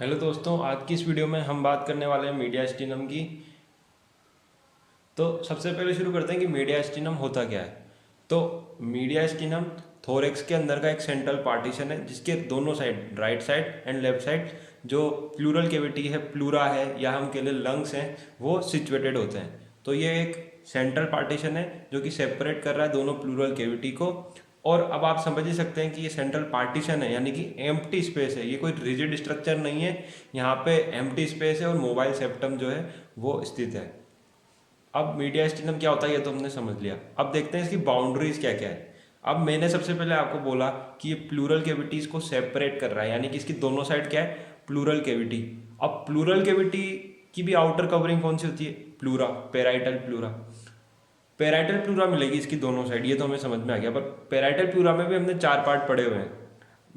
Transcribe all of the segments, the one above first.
Hello दोस्तों, आज की इस वीडियो में हम बात करने वाले हैं मीडियास्टिनम की। तो सबसे पहले शुरू करते हैं कि मीडियास्टिनम होता क्या है। तो मीडियास्टिनम थोरेक्स के अंदर का एक सेंट्रल पार्टीशन है जिसके दोनों side, right side and left side, जो प्लूरल कैविटी है, प्लूरा है या हम कह लें लंग्स हैं, वो सिचुएटेड होते हैं। तो ये एक सेंट्रल पार्टीशन है जो कि सेपरेट कर रहा है दोनों प्लूरल कैविटी को। और अब आप समझ ही सकते हैं कि ये सेंट्रल पार्टीशन है, यानी कि एम्प्टी स्पेस है, ये कोई रिजिड स्ट्रक्चर नहीं है। यहाँ पे एम्प्टी स्पेस है और मोबाइल सेप्टम जो है वो स्थित है। अब मीडियास्टिनम क्या होता है ये तो हमने समझ लिया। अब देखते हैं इसकी बाउंड्रीज क्या क्या है। अब मैंने सबसे पहले आपको बोला कि ये प्लूरल कैविटीज को सेपरेट कर रहा है, यानी कि इसकी दोनों साइड क्या है, प्लूरल कैविटी। अब प्लूरल कैविटी की भी आउटर कवरिंग कौन सी होती है, pleura, parietal pleura. Parietal pleura मिलेगी इसकी दोनों साइड, ये तो हमें समझ में आ गया। पर पेराइटल प्लूरा में भी हमने 4 पार्ट पढ़े हुए हैं,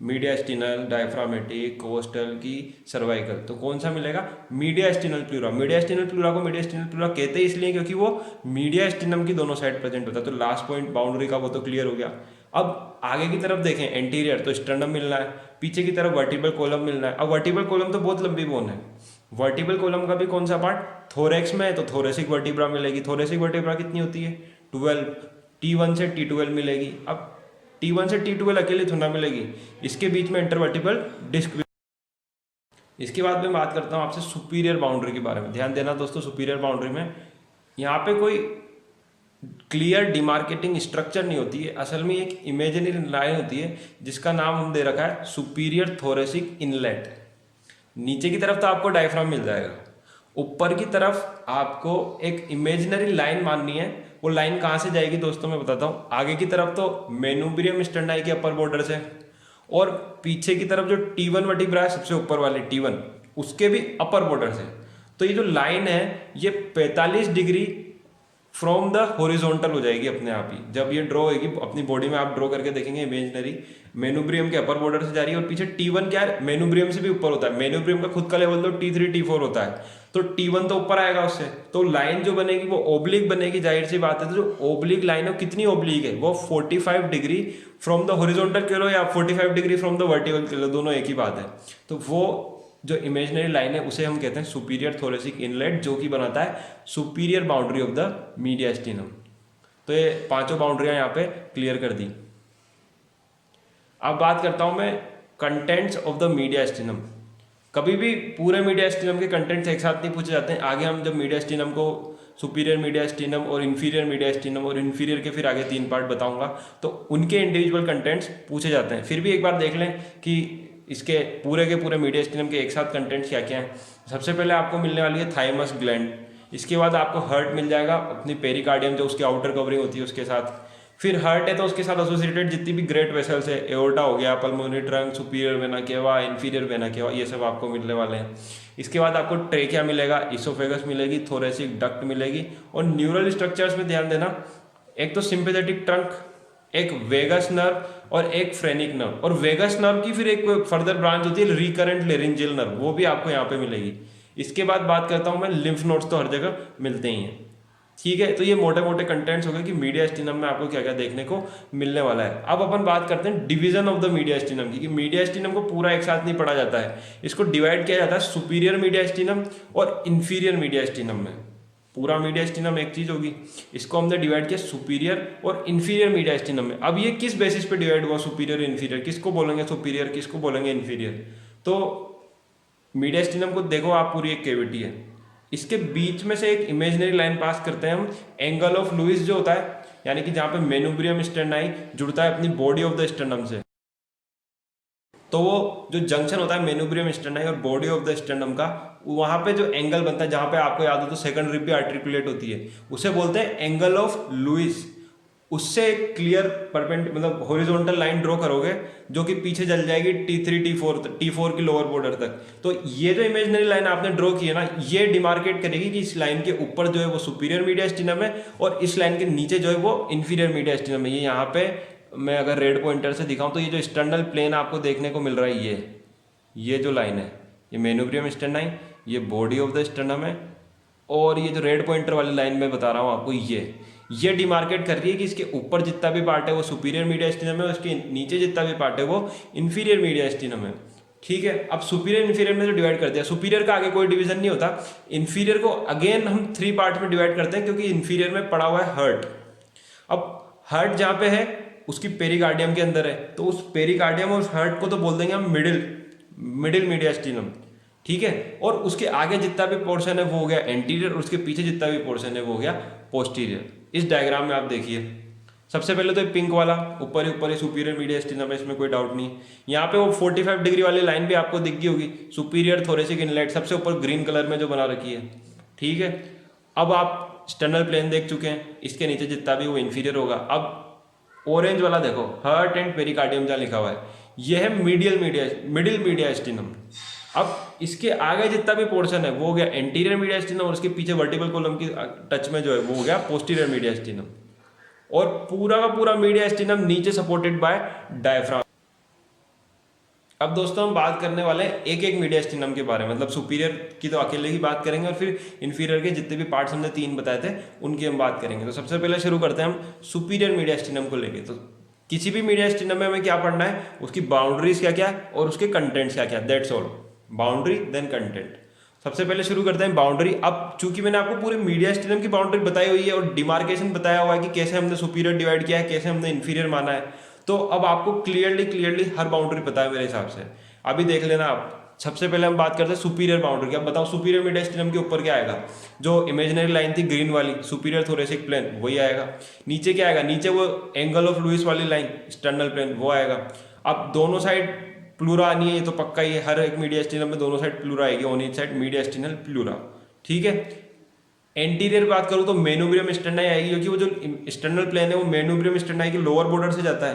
मीडियास्टिनल, डायफ्रामेटिक, कोस्टल की, सर्वाइकल। तो कौन सा मिलेगा, मीडियास्टिनल प्लूरा। मीडियास्टिनल प्लूरा को मीडियास्टिनल प्लूरा कहते हैं इसलिए क्योंकि वो मीडियास्टिनम की दोनों साइड प्रेजेंट होता है। तो लास्ट पॉइंट बाउंड्री का वो तो क्लियर हो गया। अब आगे की तरफ देखें, एंटीरियर तो स्टर्नम मिलना है, पीछे की तरफ वर्टिब्रल कॉलम मिलना है। अब वर्टिब्रल कॉलम तो बहुत लंबी बोन है, वर्टिब्रल कॉलम का भी कौन सा पार्ट, थोरेक्स में है, तो थोरेसिक वर्टिब्रा मिलेगी। थोरेसिक वर्टिब्रा कितनी होती है, 12, T1 से T12 मिलेगी। अब T1 से T12 अकेले थोड़ा मिलेगी, इसके बीच में इंटरवर्टिब्रल डिस्क। इसके बाद मैं बात करता हूँ आपसे सुपीरियर बाउंड्री के बारे में। ध्यान देना दोस्तों, सुपीरियर बाउंड्री में यहाँ पे कोई क्लियर डिमार्केटिंग स्ट्रक्चर नहीं होती है। असल में एक इमेजिनरी लाइन होती है जिसका नाम हम दे रखा है सुपीरियर थोरेसिक इनलेट। नीचे की तरफ तो आपको डायफ्राम मिल जाएगा, ऊपर की तरफ आपको एक इमेजिनरी लाइन माननी है। वो लाइन कहाँ से जाएगी दोस्तों मैं बताता हूँ। आगे की तरफ तो मेनुब्रियम स्टर्नाई के अपर बॉर्डर से, और पीछे की तरफ जो T1 वर्टिब्रा है सबसे ऊपर वाले T1, उसके भी अपर बॉर्डर से। तो ये जो लाइन है ये 45 डिग्री फ्रॉम द हॉरिजॉन्टल हो जाएगी अपने आप ही। जब ये ड्रॉ होगी अपनी बॉडी में, आप ड्रॉ करके देखेंगे इमेजिनरी, मेनुब्रियम के अपर बॉर्डर से जा रही है और पीछे T1 क्या है, मेनुब्रियम से भी ऊपर होता है। मेनुब्रियम का खुद का लेवल तो T3 T4 होता है, तो T1 तो ऊपर आएगा उससे। तो लाइन जो बनेगी वो ओब्लिक बनेगी, जाहिर सी बात है। तो जो ओब्लिक लाइन है कितनी ओब्लिक है, वो 45 डिग्री फ्रॉम द हॉरिजॉन्टल कह लो या 45 डिग्री फ्रॉम द वर्टिकल कह लो, दोनों एक ही बात है। तो वो जो इमेजिनरी लाइन है उसे हम कहते हैं सुपीरियर थोरेसिक इनलेट, जो कि बनाता है superior boundary of the mediastinum. तो ये पांचों बाउंड्रियां यहाँ पे क्लियर कर दी। अब बात करता हूं मैं कंटेंट्स ऑफ द मीडियास्टिनम। कभी भी पूरे मीडियास्टिनम के कंटेंट्स एक साथ नहीं पूछे जाते हैं। आगे हम जब मीडियास्टिनम को सुपीरियर मीडियास्टिनम और इन्फीरियर मीडियास्टिनम और इन्फीरियर के फिर आगे 3 पार्ट बताऊंगा, तो उनके इंडिविजुअल कंटेंट्स पूछे जाते हैं। फिर भी एक बार देख लें कि इसके पूरे के पूरे मीडियास्टिनम के एक साथ कंटेंट्स क्या क्या हैं। सबसे पहले आपको मिलने वाली है थाइमस ग्लैंड, इसके बाद आपको हार्ट मिल जाएगा अपनी पेरिकार्डियम जो उसकी आउटर कवरिंग होती है उसके साथ। फिर हार्ट है तो उसके साथ एसोसिएटेड जितनी भी ग्रेट वेसल्स है, एओर्टा हो गया, pulmonary trunk, superior vena cava, inferior vena cava, ये सब आपको मिलने वाले हैं। इसके बाद आपको ट्रेकिया मिलेगा, इसोफेगस मिलेगी, थोरेसिक डक्ट मिलेगी। और न्यूरल स्ट्रक्चर्स में ध्यान देना, एक तो सिंपैथेटिक ट्रंक, एक वेगस नर्व और एक फ्रेनिक नर्व। और वेगस नर्व की फिर एक फर्दर ब्रांच होती है रिकरेंट लेरिंजियल नर्व, वो भी आपको यहाँ पे मिलेगी। इसके बाद बात करता हूँ मैं लिम्फ नोड्स, तो हर जगह मिलते ही हैं। ठीक है, तो ये मोटे मोटे कंटेंट्स हो गए कि मीडियास्टिनम में आपको क्या क्या देखने को मिलने वाला है। अब अपन बात करते हैं डिवीजन ऑफ द मीडियास्टिनम की, कि मीडियास्टिनम को पूरा एक साथ नहीं पढ़ा जाता है, इसको डिवाइड किया जाता है सुपीरियर मीडियास्टिनम और इन्फीरियर मीडियास्टिनम में। पूरा मीडियास्टिनम एक चीज होगी, इसको हमने डिवाइड किया सुपीरियर और इन्फीरियर मीडियास्टिनम में। अब ये किस बेसिस पे डिवाइड हुआ, सुपीरियर इन्फीरियर, किसको बोलेंगे सुपीरियर, किसको बोलेंगे इन्फीरियर। तो मीडियास्टिनम को देखो आप, पूरी एक कैविटी है, इसके बीच में से एक इमेजिनरी लाइन पास करते हैं हम, एंगल ऑफ लुइस जो होता है, यानी कि जहाँ पे मेनुब्रियम स्टर्नाई जुड़ता है अपनी बॉडी ऑफ द स्टर्नम से। तो वो जो जंक्शन होता है मेनुब्रियम स्टर्नाई और बॉडी ऑफ द स्टर्नम का, वहाँ पे जो एंगल बनता है, जहाँ पे आपको याद हो तो सेकंड रिब भी आर्टिकुलेट होती है, उसे बोलते हैं एंगल ऑफ लुइस। उससे एक क्लियर परपेंड मतलब हॉरिजॉन्टल लाइन ड्रॉ करोगे जो कि पीछे चल जाएगी T3 T4 की लोअर बॉर्डर तक। तो ये जो इमेजिनरी लाइन आपने ड्रॉ की है ना, ये डिमार्केट करेगी कि इस लाइन के ऊपर जो है वो सुपीरियर मीडियास्टिनम है और इस लाइन के नीचे जो है वो इन्फीरियर मीडियास्टिनम है। ये यहाँ पे मैं अगर रेड पॉइंटर से दिखाऊं तो ये जो स्टर्नल प्लेन आपको देखने को मिल रहा है, ये जो लाइन है, ये मेनुब्रियम स्टर्नाई, ये बॉडी ऑफ द स्टर्नम है, और ये जो रेड पॉइंटर वाली लाइन मैं बता रहा हूँ आपको, ये डिमार्केट कर रही है कि इसके ऊपर जितना भी पार्ट है वो सुपीरियर मीडियास्टिनम है, उसके नीचे जितना भी पार्ट है वो इन्फीरियर मीडियास्टिनम है। ठीक है। अब सुपीरियर इन्फीरियर में तो डिवाइड कर दिया, सुपीरियर का आगे कोई डिवीजन नहीं होता। इन्फीरियर को अगेन हम 3 पार्ट में डिवाइड करते हैं, क्योंकि इन्फीरियर में पड़ा हुआ है हार्ट। अब हार्ट जहाँ पे है उसकी पेरिकार्डियम के अंदर है, तो उस पेरिकार्डियम और उस हार्ट को तो बोल देंगे हम मिडिल मीडियास्टिनम, ठीक है। और उसके आगे जितना भी पोर्शन है वो हो गया एंटीरियर, और उसके पीछे जितना भी पोर्शन है वो हो गया पोस्टीरियर। इस डायग्राम में आप देखिए, सबसे पहले तो पिंक वाला ऊपर ही सुपीरियर मीडियास्टिनम है, इसमें कोई डाउट नहीं है। यहाँ पे वो 45 डिग्री वाली लाइन भी आपको दिख गई होगी, सुपीरियर थोरेसिक इनलेट सबसे ऊपर ग्रीन कलर में जो बना रखी है, ठीक है। अब आप स्टर्नल प्लेन देख चुके हैं, इसके नीचे जितना भी वो इन्फीरियर होगा। अब ऑरेंज वाला देखो, हार्ट एंड पेरिकार्डियम जहाँ लिखा हुआ है, यह है मिडिल मीडियास्टिनम। अब इसके आगे जितना भी पोर्शन है वो हो गया एंटीरियर मीडियास्टिनम, और उसके पीछे वर्टिबल कॉलम की टच में जो है वो हो गया पोस्टीरियर मीडियास्टिनम, और पूरा का पूरा मीडियास्टिनम नीचे सपोर्टेड बाय डायफ्राम। अब दोस्तों हम बात करने वाले हैं एक एक मीडियास्टिनम के बारे में, मतलब सुपीरियर की तो अकेले ही बात करेंगे, और फिर इन्फीरियर के जितने भी पार्ट्स हमने 3 बताए थे उनकी हम बात करेंगे। तो सबसे पहले शुरू करते हैं हम सुपीरियर मीडियास्टिनम को लेके। तो किसी भी मीडियास्टिनम में हमें क्या पढ़ना है, उसकी बाउंड्रीज क्या क्या है और उसके कंटेंट्स क्या क्या, that's all. Boundary then content. सबसे पहले शुरू करते हैं बाउंड्री। अब चूंकि मैंने आपको पूरे मीडियास्टिनम की बाउंड्री बताई हुई है और डिमार्केशन बताया हुआ है कि कैसे हमने सुपीरियर डिवाइड किया है, कैसे हमने इन्फीरियर माना है, तो अब आपको क्लियरली हर बाउंड्री पता है मेरे हिसाब से। अभी देख लेना आप। सबसे पहले हम बात करते हैं सुपीरियर बाउंड्री की। अब बताओ सुपीरियर मीडियास्टिनम के ऊपर क्या आएगा, जो इमेजिनरी लाइन थी ग्रीन वाली, सुपीरियर थोरेसिक प्लेन, वही आएगा। नीचे क्या आएगा, नीचे वो एंगल ऑफ लुइस वाली लाइन स्टर्नल प्लेन, वो आएगा। अब दोनों साइड प्लूरा आनी है, ये तो पक्का ही है, हर एक मीडियास्टिनम में दोनों साइड प्लूरा आएगी, on each side mediastinal pleura, ठीक है। एंटीरियर बात करूँ तो मेनोब्रियम स्टर्नाई आएगी, क्योंकि वो जो स्टर्नल प्लेन है वो मेनोब्रियम स्टर्नाई के लोअर बॉर्डर से जाता है,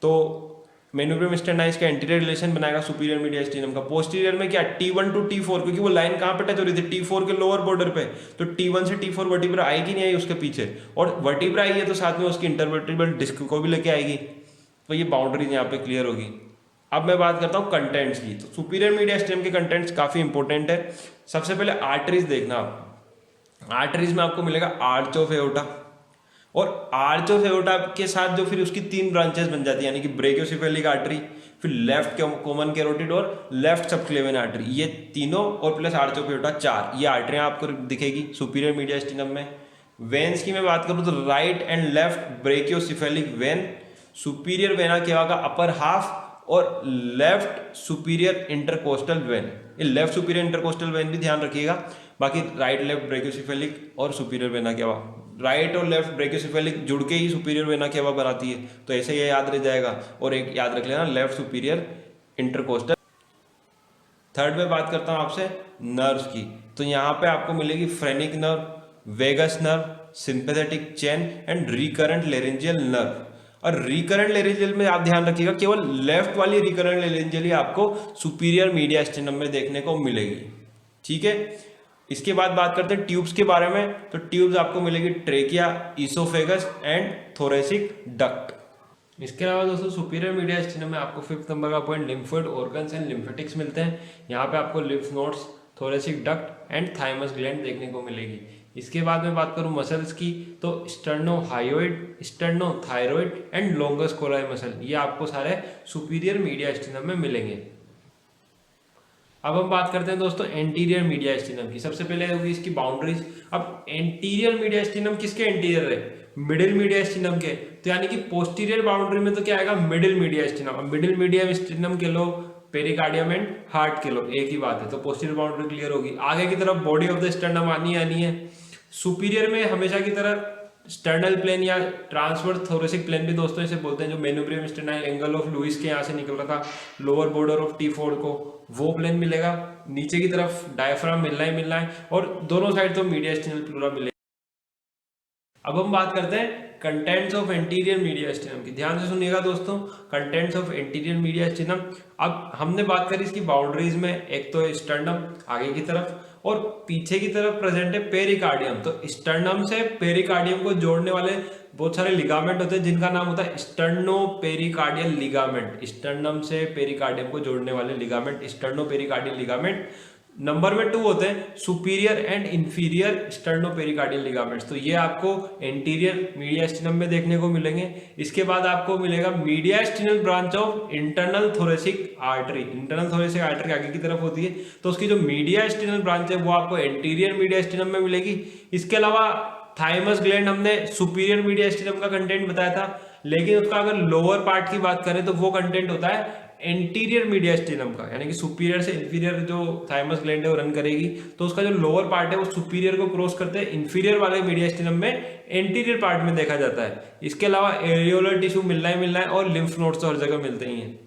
तो मेनोब्रियम स्टर्नाई इसका एंटीरियर रिलेशन बनाएगा सुपीरियर मीडियास्टिनम का। पोस्टीरियर में क्या, T1 टू T4, क्योंकि वो लाइन कहाँ पे टच हो रही थी, T4 के लोअर बॉर्डर पे, तो T1 से T4 वर्टिब्रा आएगी नहीं आई उसके पीछे, और वर्टिब्रा आई है तो साथ में उसकी इंटरवर्टिब्रल डिस्क को भी लेके आएगी। तो ये बाउंड्रीज यहाँ पे क्लियर होगी। अब मैं बात करता हूँ कंटेंट्स की। तो सुपीरियर मीडियास्टिनम के कंटेंट्स काफी इंपॉर्टेंट है। सबसे पहले आर्टरीज देखना आप। आर्टरीज में आपको मिलेगा आर्च ऑफ एओर्टा, और आर्च ऑफ एओर्टा के साथ जो फिर उसकी 3 ब्रांचेस बन जाती है, यानी कि ब्रेकियोसेफेलिक आर्टरी, फिर लेफ्ट कॉमन कैरोटिड और लेफ्ट सबक्लेवियन आर्टरी, ये तीनों और प्लस आर्च ऑफ एओर्टा, 4 ये आर्टरियां आपको दिखेगी सुपीरियर मीडियास्टिनम में। वेन्स की मैं बात करूँ तो right and left brachiocephalic when, superior vena cava का अपर हाफ, और लेफ्ट सुपीरियर इंटरकोस्टल वेन। ये लेफ्ट सुपीरियर इंटरकोस्टल वेन भी ध्यान रखिएगा। बाकी राइट लेफ्ट ब्रेकियोसेफेलिक और सुपीरियर वेना केवा, राइट और लेफ्ट ब्रेकियोसेफेलिक जुड़ के ही सुपीरियर वेना केवा बनाती है, तो ऐसे ये याद रह जाएगा। और एक याद रख लेना, लेफ्ट सुपीरियर इंटरकोस्टल। थर्ड में बात करता हूँ आपसे नर्व्स की। तो यहाँ पे आपको मिलेगी phrenic nerve, vagus nerve, sympathetic chain and recurrent laryngeal nerve. और रिकरेंट लेरेंजियल में आप ध्यान रखिएगा, केवल लेफ्ट वाली रिकरेंट लेरेंजियल ही आपको सुपीरियर मीडियास्टिनम में देखने को मिलेगी, ठीक है। इसके बाद बात करते हैं ट्यूब्स के बारे में। तो ट्यूब्स आपको मिलेगी trachea, oesophagus and thoracic duct. इसके अलावा दोस्तों सुपीरियर मीडियास्टिनम में आपको 5th नंबर का point lymphoid organs and lymphatics मिलते हैं। यहाँ पे आपको lymph nodes, thoracic duct and thymus gland देखने को मिलेगी। इसके बाद में बात करूँ मसल्स की, तो स्टर्नोहायोइड, स्टर्नोथायरॉइड एंड लोंगस कोलाई मसल, ये आपको सारे सुपीरियर मीडियास्टिनम में मिलेंगे। अब हम बात करते हैं दोस्तों एंटीरियर मीडियास्टिनम की। सबसे पहले होगी इसकी बाउंड्रीज। अब एंटीरियर मीडियास्टिनम किसके एंटीरियर है, मिडिल मीडियास्टिनम के, तो यानी कि पोस्टीरियर बाउंड्री में तो क्या आएगा, मिडिल मीडियास्टिनम। अब मिडिल मीडियास्टिनम के लो, पेरिकार्डियम एंड हार्ट के लो, एक ही बात है, तो पोस्टीरियर बाउंड्री क्लियर होगी। आगे की तरफ बॉडी ऑफ द स्टर्नम आनी है। सुपीरियर में हमेशा की तरह स्टर्नल प्लेन या ट्रांसवर्स थोरेसिक प्लेन भी दोस्तों इसे बोलते हैं, जो मेनोब्रियम स्टर्नाई एंगल ऑफ लुइस के यहाँ से निकल रहा था लोअर बॉर्डर ऑफ T4 को, वो प्लेन मिलेगा। नीचे की तरफ डायफ्राम मिलना है और दोनों साइड तो मीडियास्टिनल प्लूरा मिलेगा। अब हम बात करते हैं कंटेंट्स ऑफ एंटीरियर मीडियास्टिनम की। ध्यान से सुनिएगा दोस्तों, कंटेंट्स ऑफ एंटीरियर मीडियास्टिनम। अब हमने बात करी इसकी बाउंड्रीज में, एक तो स्टर्नम आगे की तरफ और पीछे की तरफ प्रेजेंट है पेरिकार्डियम। तो स्टर्नम से पेरिकार्डियम को जोड़ने वाले बहुत सारे लिगामेंट होते हैं जिनका नाम होता है स्टर्नो पेरिकार्डियल लिगामेंट। स्टर्नम से पेरिकार्डियम को जोड़ने वाले ligament sterno pericardial ligament. Number में 2 होते हैं सुपीरियर एंड इंफीरियर स्टर्नोपेरिकार्डियल लिगामेंट्स। तो ये आपको एंटीरियर मीडियास्टिनम में देखने को मिलेंगे। इसके बाद आपको मिलेगा mediastinal branch of internal thoracic artery. Internal thoracic artery आगे की तरफ होती है, तो उसकी जो मीडियास्टिनल ब्रांच है वो आपको एंटीरियर मीडियास्टिनम में मिलेगी। इसके अलावा थाइमस ग्लैंड हमने सुपीरियर मीडियास्टिनम का कंटेंट बताया था, लेकिन उसका अगर लोअर पार्ट की बात करें तो वो कंटेंट होता है एंटीरियर मीडियास्टिनम का, यानी कि सुपीरियर से इंफीरियर जो थाइमस ग्लैंड है वो रन करेगी, तो उसका जो लोअर पार्ट है वो सुपीरियर को क्रॉस करते हैं इंफीरियर वाले मीडियास्टिनम में एंटीरियर पार्ट में देखा जाता है। इसके अलावा एरियोलर टिश्यू मिलना है और लिम्फ नोड्स तो हर जगह मिलते ही हैं।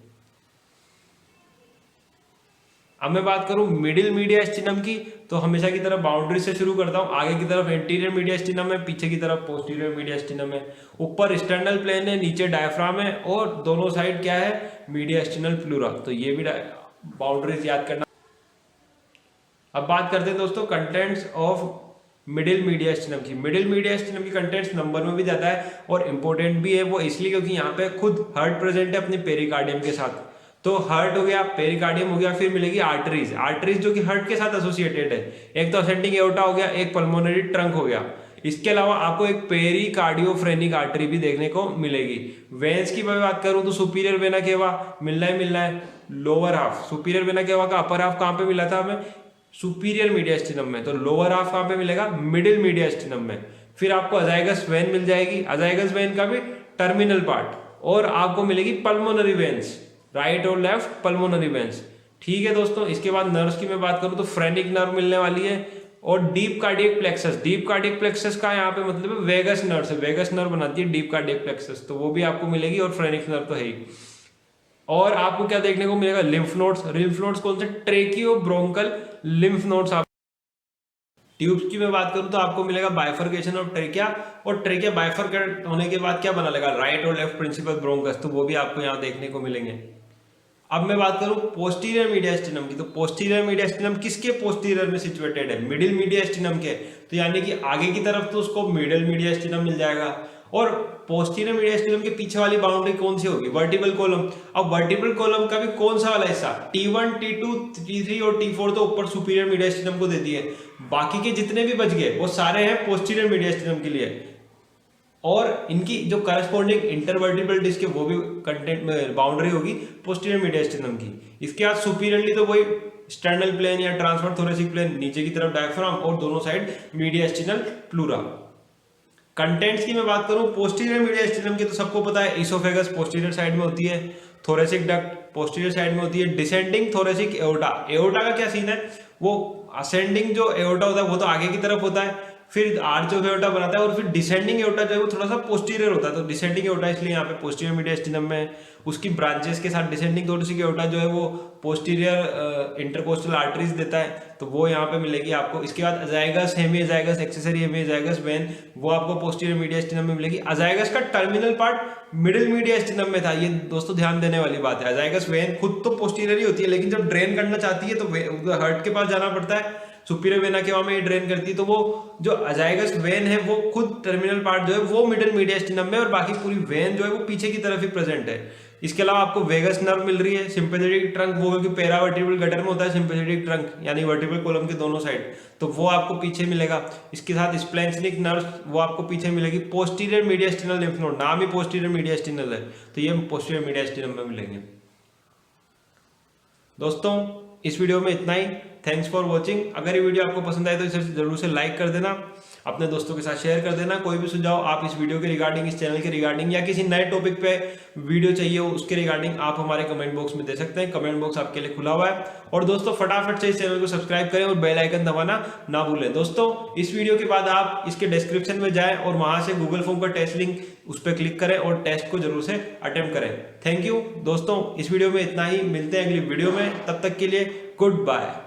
अब मैं बात करूं मिडिल मीडियास्टिनम की, तो हमेशा की तरफ बाउंड्री से शुरू करता हूं। आगे की तरफ एंटीरियर मीडियास्टिनम है, पीछे की तरफ पोस्टीरियर मीडियास्टिनम है। ऊपर स्टर्नल प्लेन है, नीचे डायफ्राम है और दोनों साइड क्या है मीडियास्टिनल प्लूरा। तो ये भी बाउंड्रीज याद करना। अब बात करते हैं दोस्तों कंटेंट्स ऑफ मिडिल मीडियास्टिनम की। मिडिल मीडियास्टिनम की कंटेंट्स नंबर में भी ज्यादा है और इंपॉर्टेंट भी है वो इसलिए क्योंकि यहाँ पे खुद हार्ट प्रेजेंट है अपने पेरिकार्डियम के साथ। तो हार्ट हो गया, पेरिकार्डियम हो गया, फिर मिलेगी आर्टरीज। आर्टरीज जो कि हार्ट के साथ एसोसिएटेड है, एक तो असेंडिंग एओर्टा हो गया, एक पल्मोनरी ट्रंक हो गया। इसके अलावा आपको एक पेरिकार्डियोफ्रेनिक आर्टरी भी देखने को मिलेगी। वेन्स की मैं बात करूं तो सुपीरियर वेना केवा मिलना है lower half. Superior vena cava का अपर हाफ कहां पे मिला था हमें? सुपीरियर मीडियास्टिनम में। तो लोअर हाफ कहां पे मिलेगा? मिडिल मीडियास्टिनम में। फिर आपको अजाइगस वेन मिल जाएगी, अजाइगस वेन का भी टर्मिनल पार्ट, और आपको मिलेगी पल्मोनरी वेन्स, राइट और लेफ्ट पल्मोनरी वेन्स। ठीक है दोस्तों, इसके बाद नर्व्स की मैं बात करूं तो फ्रेनिक नर्व मिलने वाली है और deep cardiac plexus. Deep cardiac plexus का यहाँ पे मतलब है वेगस नर्व से, वेगस नर्व बनाती है डीप कार्डियक प्लेक्सस, तो वो भी आपको मिलेगी और फ्रेनिक नर्व तो है ही। और आपको क्या देखने को मिलेगा? Lymph nodes. लिम्फ नोड्स कौन से? ट्रेकियो ब्रोंकल लिम्फ नोड्स। ट्यूब्स की मैं बात करूं तो आपको मिलेगा बाइफर्केशन ऑफ ट्रेकिया, और ट्रेकिया बाइफर्केट होने के बाद क्या बना लेगा? राइट और लेफ्ट प्रिंसिपल ब्रोंकस, तो वो भी आपको यहाँ देखने को मिलेंगे। अब मैं बात करूं पोस्टीरियर मीडियास्टिनम की, तो पोस्टीरियर मीडियास्टिनम किसके पोस्टीरियर में सिचुएटेड है? मिडिल मीडियास्टिनम के। तो यानी कि आगे की तरफ तो उसको मिडिल मीडियास्टिनम मिल जाएगा, और पोस्टीरियर मीडियास्टिनम के पीछे वाली बाउंड्री कौन सी होगी? Vertebral column. अब वर्टिब्रल कॉलम का भी कौन सा वाला हिस्सा? T1, T2, T3 और T4 तो ऊपर सुपीरियर मीडियास्टिनम को देती है, बाकी के जितने भी बच गए वो सारे हैं पोस्टीरियर मीडियास्टिनम के लिए, और इनकी जो करस्पॉन्डिंग इंटरवर्टिब्रल डिस्क है वो भी कंटेंट में बाउंड्री होगी पोस्टीरियर मीडियास्टिनम की। इसके बाद सुपीरियरली तो वही स्टर्नल प्लेन या ट्रांसफर थोरेसिक प्लेन, नीचे की तरफ डायफ्राम और दोनों साइड मीडियास्टिनल प्लूरा। कंटेंट्स की मैं बात करूं पोस्टीरियर मीडियास्टिनम की, तो सबको पता है इसोफेगस पोस्टीरियर साइड में होती है, थोरेसिक डक्ट पोस्टीरियर साइड में होती है, डिसेंडिंग थोरेसिक एओर्टा। एओर्टा का क्या सीन है? वो असेंडिंग जो एओर्टा होता है वो तो आगे की तरफ होता है, फिर आर्च ऑफ एओर्टा बनाता है, और फिर डिसेंडिंग एओर्टा जो है वो थोड़ा सा पोस्टीरियर होता है। तो डिसेंडिंग एओर्टा इसलिए यहाँ पे पोस्टीरियर मीडियास्टिनम में, उसकी ब्रांचेस के साथ डिसेंडिंग थोरेसिक एओर्टा जो है वो पोस्टीरियर इंटरकोस्टल आर्टरीज देता है, तो वो यहाँ पे मिलेगी आपको। इसके बाद अजाइगस, हेमी अजाइगस, एक्सेसरी हेमी अजाइगस वेन, वो आपको पोस्टीरियर मीडियास्टिनम में मिलेगी। अजाइगस का टर्मिनल पार्ट मिडिल मीडियास्टिनम में था, ये दोस्तों ध्यान देने वाली बात है। अजाइगस वेन खुद तो पोस्टीरियर ही होती है, लेकिन जब ड्रेन करना चाहती है तो हार्ट के पास जाना पड़ता है, सुपीरियर वेना केवा में ड्रेन करती है। तो वो जो अजाइगस वेन है वो खुद टर्मिनल पार्ट जो है वो मिडिल मीडियास्टिनम में, और बाकी पूरी वेन जो है वो पीछे की तरफ ही प्रेजेंट है। इसके अलावा आपको वेगस नर्व मिल रही है, सिंपैथेटिक ट्रंक वो क्योंकि पैरावर्टिब्रल गटर में होता है सिंपैथेटिक ट्रंक, यानी वर्टिब्रल कॉलम के दोनों साइड, तो वो आपको पीछे मिलेगा। इसके साथ स्प्लेन्क्निक नर्व वो आपको पीछे मिलेगी। पोस्टीरियर मीडियास्टिनल लिम्फ नोड, नाम ही पोस्टीरियर मीडियास्टिनल है, तो ये पोस्टीरियर मीडियास्टिनम में मिलेंगे। दोस्तों इस वीडियो में इतना ही। Thanks for watching. अगर ये वीडियो आपको पसंद आए तो इसे जरूर से लाइक कर देना, अपने दोस्तों के साथ शेयर कर देना। कोई भी सुझाव आप इस वीडियो के रिगार्डिंग, इस चैनल के रिगार्डिंग, या किसी नए टॉपिक पे वीडियो चाहिए हो उसके रिगार्डिंग आप हमारे कमेंट बॉक्स में दे सकते हैं। कमेंट बॉक्स आपके लिए खुला हुआ है। और दोस्तों फटाफट से इस चैनल को सब्सक्राइब करें और बेल आइकन दबाना ना भूलें। दोस्तों इस वीडियो के बाद आप इसके डिस्क्रिप्शन में जाएं और वहां से गूगल फॉर्म का टेस्ट लिंक उस पर क्लिक करें और टेस्ट को जरूर से अटेम्प्ट करें। थैंक यू दोस्तों, इस वीडियो में इतना ही। मिलते हैं अगली वीडियो में, तब तक के लिए गुड बाय।